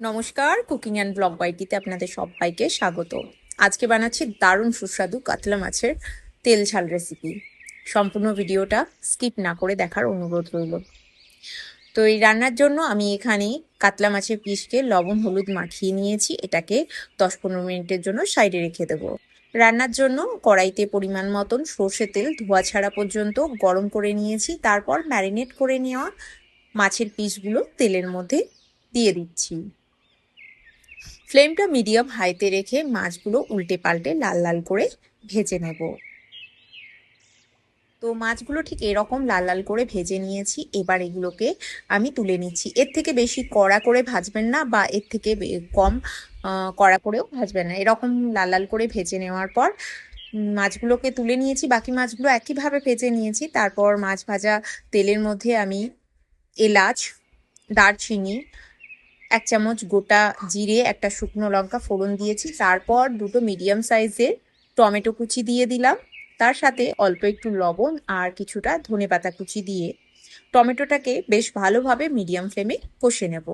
নমস্কার, cooking and blog বাইটিতে আপনাদের সবাইকে স্বাগত। আজকে বানাচ্ছি দারুণ সুস্বাদু কাতলা মাছের তেল ঝাল রেসিপি। সম্পূর্ণ ভিডিওটা স্কিপ না করে দেখার অনুরোধ রইল। তো এই রান্নার জন্য আমি এখানে কাতলা মাছের পিসকে লবণ হলুদ মাখিয়ে নিয়েছি। এটাকে 10-15 মিনিটের জন্য সাইডে রেখে দেবো। রান্নার জন্য কড়াইতে পরিমাণ মতন সর্ষে তেল ধোয়া ছাড়া পর্যন্ত গরম করে নিয়েছি। তারপর ম্যারিনেট করে নেওয়া মাছের পিসগুলো তেলের মধ্যে দিয়ে দিচ্ছি। ফ্লেমটা মিডিয়াম হাইতে রেখে মাছগুলো উল্টে পাল্টে লাল লাল করে ভেজে নেব। তো মাছগুলো ঠিক এরকম লাল লাল করে ভেজে নিয়েছি। এবার এগুলোকে আমি তুলে নিচ্ছি। এর থেকে বেশি কড়া করে ভাজবেন না বা এর থেকে কম কড়া করেও ভাজবেন না। এরকম লাল লাল করে ভেজে নেওয়ার পর মাছগুলোকে তুলে নিয়েছি। বাকি মাছগুলো একইভাবে ভেজে নিয়েছি। তারপর মাছ ভাজা তেলের মধ্যে আমি এলাচ, দারচিনি, 1 চামচ গোটা জিরে, একটা শুকনো লঙ্কা ফোড়ন দিয়েছি। তারপর 2টো মিডিয়াম সাইজের টমেটো কুচি দিয়ে দিলাম। তার সাথে অল্প একটু লবণ আর কিছুটা ধনেপাতা কুচি দিয়ে টমেটোটাকে বেশ ভালোভাবে মিডিয়াম ফ্লেমে কষে নেব।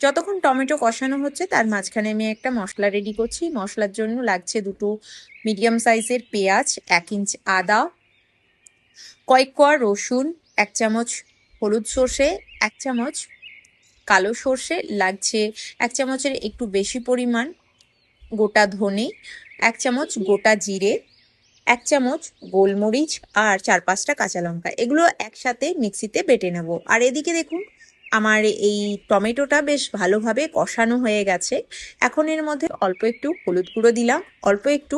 যতক্ষণ টমেটো কষানো হচ্ছে তার মাঝখানে আমি একটা মশলা রেডি করছি। মশলার জন্য লাগছে 2টো মিডিয়াম সাইজের পেঁয়াজ, 1 ইঞ্চ আদা, কয়েক কোয়া রসুন, 1 চামচ হলুদ সর্ষে, 1 চামচ কালো সর্ষে, লাগছে 1 চামচের একটু বেশি পরিমাণ গোটা ধনে, 1 চামচ গোটা জিরে, 1 চামচ গোলমরিচ আর 4-5টা কাঁচা লঙ্কা। এগুলো একসাথে মিক্সিতে বেটে নেব। আর এদিকে দেখুন আমার এই টমেটোটা বেশ ভালোভাবে কষানো হয়ে গেছে। এখন এর মধ্যে অল্প একটু হলুদ গুঁড়ো দিলাম, অল্প একটু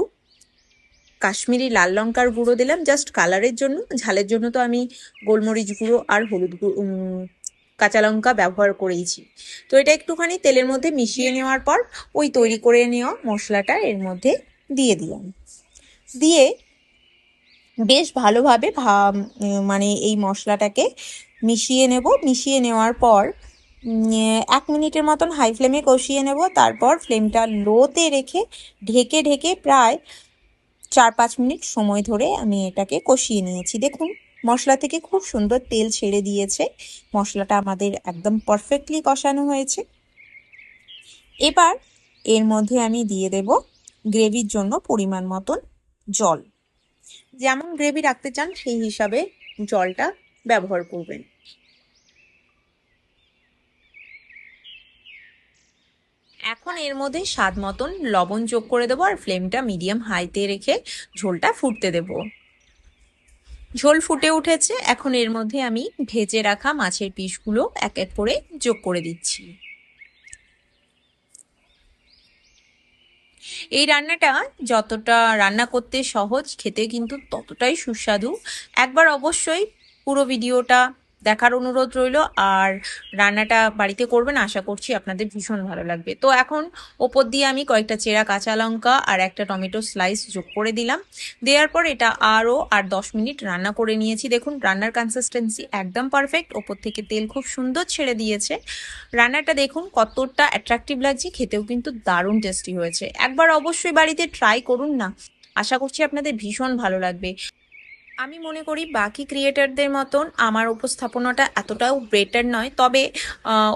কাশ্মীরি লাল লঙ্কার গুঁড়ো দিলাম জাস্ট কালারের জন্য। ঝালের জন্য তো আমি গোলমরিচ গুঁড়ো আর হলুদ কাঁচা লঙ্কা ব্যবহার করেইছি। তো এটা একটুখানি তেলের মধ্যে মিশিয়ে নেওয়ার পর ওই তৈরি করে নেওয়া মশলাটা এর মধ্যে দিয়ে দিলাম। দিয়ে বেশ ভালোভাবে মানে এই মশলাটাকে মিশিয়ে নেব। মিশিয়ে নেওয়ার পর 1 মিনিটের মতন হাই ফ্লেমে কষিয়ে নেব। তারপর ফ্লেমটা লোতে রেখে ঢেকে ঢেকে প্রায় 4-5 মিনিট সময় ধরে আমি এটাকে কষিয়ে নিয়েছি। দেখুন মশলা থেকে খুব সুন্দর তেল ছেড়ে দিয়েছে। মশলাটা আমাদের একদম পারফেক্টলি কষানো হয়েছে। এবার এর মধ্যে আমি দিয়ে দেব গ্রেভির জন্য পরিমাণ মতন জল। যেমন গ্রেভি রাখতে চান সেই হিসাবে জলটা ব্যবহার করবেন। এখন এর মধ্যে স্বাদ মতন লবণ যোগ করে দেবো আর ফ্লেমটা মিডিয়াম হাইতে রেখে ঝোলটা ফুটতে দেবো। ঝোল ফুটে উঠেছে। এখন এর মধ্যে আমি ভেজে রাখা মাছের পিসগুলো এক এক করে যোগ করে দিচ্ছি। এই রান্নাটা যতটা রান্না করতে সহজ, খেতে কিন্তু ততটাই সুস্বাদু। একবার অবশ্যই পুরো ভিডিওটা দেখার অনুরোধ রইল। আর রান্নাটা বাড়িতে করবেন, আশা করছি আপনাদের ভীষণ ভালো লাগবে। তো এখন ওপর দিয়ে আমি কয়েকটা চেরা কাঁচা লঙ্কা আর একটা টমেটো স্লাইস যোগ করে দিলাম। দেওয়ার পর এটা আরও 8-10 মিনিট রান্না করে নিয়েছি। দেখুন রান্নার কনসিস্টেন্সি একদম পারফেক্ট। ওপর থেকে তেল খুব সুন্দর ছেড়ে দিয়েছে। রান্নাটা দেখুন কতটা অ্যাট্রাকটিভ লাগছে, খেতেও কিন্তু দারুণ টেস্টি হয়েছে। একবার অবশ্যই বাড়িতে ট্রাই করুন না, আশা করছি আপনাদের ভীষণ ভালো লাগবে। আমি মনে করি বাকি ক্রিয়েটারদের মতন আমার উপস্থাপনাটা এতটাও বেটার নয়, তবে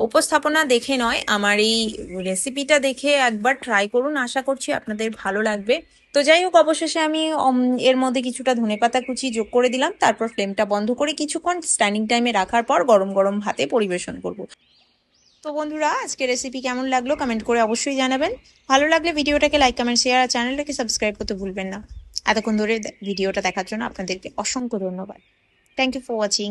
উপস্থাপনা দেখে নয়, আমার এই রেসিপিটা দেখে একবার ট্রাই করুন, আশা করছি আপনাদের ভালো লাগবে। তো যাই হোক, অবশেষে আমি এর মধ্যে কিছুটা ধনেপাতা কুচি যোগ করে দিলাম। তারপর ফ্লেমটা বন্ধ করে কিছুক্ষণ স্ট্যান্ডিং টাইমে রাখার পর গরম গরম ভাতে পরিবেশন করব। তো বন্ধুরা, আজকে রেসিপি কেমন লাগলো কমেন্ট করে অবশ্যই জানাবেন। ভালো লাগলে ভিডিওটাকে লাইক কমেন্ট শেয়ার আর চ্যানেলটাকে সাবস্ক্রাইব করতে ভুলবেন না। এতক্ষণ ধরে ভিডিওটা দেখার জন্য আপনাদেরকে অসংখ্য ধন্যবাদ। Thank you for watching.